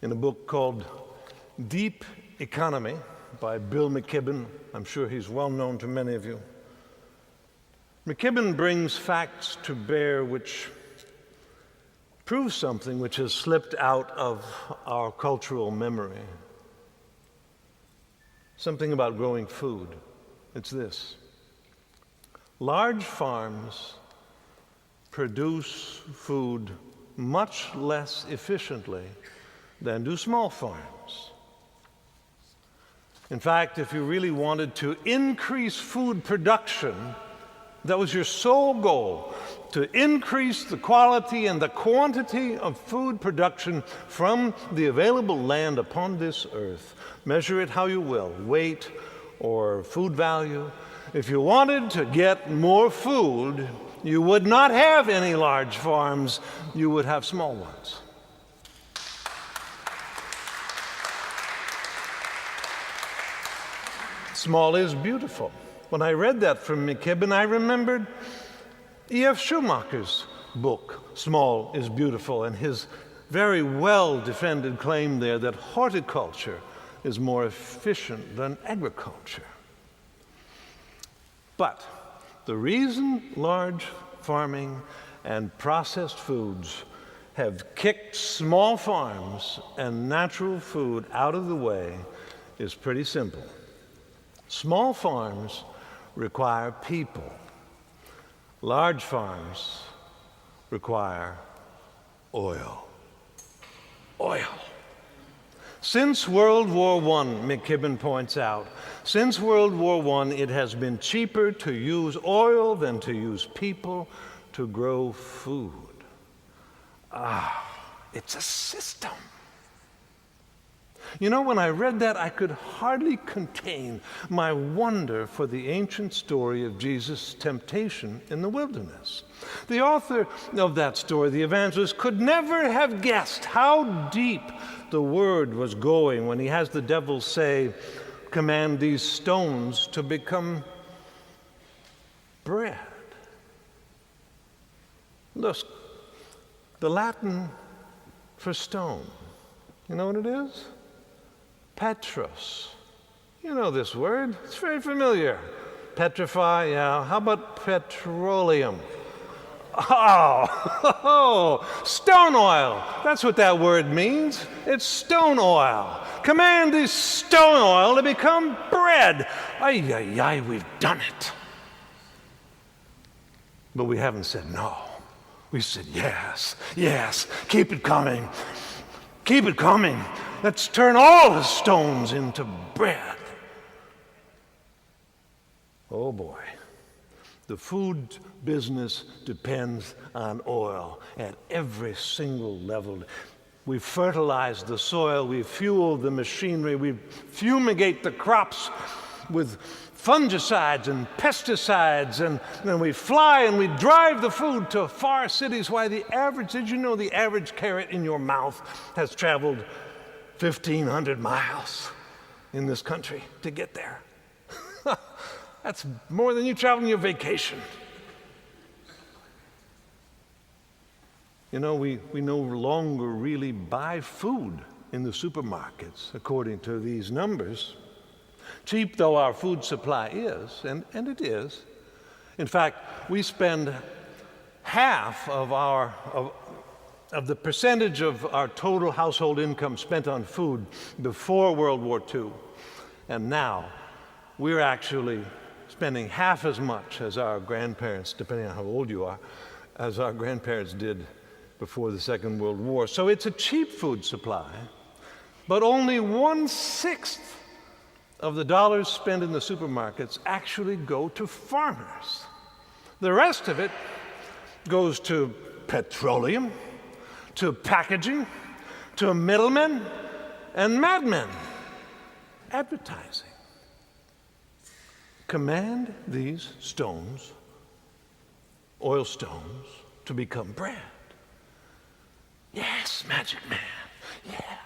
in a book called Deep Economy by Bill McKibben. I'm sure he's well known to many of you. McKibben brings facts to bear which prove something which has slipped out of our cultural memory. Something about growing food. It's this: large farms produce food much less efficiently than do small farms. In fact, if you really wanted to increase food production, that was your sole goal, to increase the quality and the quantity of food production from the available land upon this earth. Measure it how you will, weight or food value. If you wanted to get more food, you would not have any large farms, you would have small ones. Small is beautiful. When I read that from McKibben, I remembered E.F. Schumacher's book, Small is Beautiful, and his very well-defended claim there that horticulture is more efficient than agriculture. But the reason large farming and processed foods have kicked small farms and natural food out of the way is pretty simple. Small farms require people. Large farms require oil. Oil. Since World War I, McKibben points out, since World War I, it has been cheaper to use oil than to use people to grow food. It's a system. You know, when I read that, I could hardly contain my wonder for the ancient story of Jesus' temptation in the wilderness. The author of that story, the evangelist, could never have guessed how deep the word was going when he has the devil say, "Command these stones to become bread." Look, the Latin for stone, you know what it is? Petros. You know this word. It's very familiar. Petrify, yeah. How about petroleum? Oh, stone oil. That's what that word means. It's stone oil. Command this stone oil to become bread. Ay, ay, ay, we've done it. But we haven't said no. We said yes, yes, keep it coming. Keep it coming. Let's turn all the stones into bread. Oh boy. The food business depends on oil at every single level. We fertilize the soil, we fuel the machinery, we fumigate the crops with fungicides and pesticides, and then we fly and we drive the food to far cities. Why, did you know the average carrot in your mouth has traveled 1,500 miles in this country to get there? That's more than you travel on your vacation. You know, we no longer really buy food in the supermarkets, according to these numbers. Cheap though our food supply is, and it is. In fact, we spend half of the percentage of our total household income spent on food before World War II. And now we're actually spending half as much as our grandparents, depending on how old you are, as our grandparents did before the Second World War. So it's a cheap food supply, but only 1/6 of the dollars spent in the supermarkets actually go to farmers. The rest of it goes to petroleum, to packaging, to middlemen and madmen. Advertising. Command these stones, oil stones, to become bread. Yes, magic man. Yes.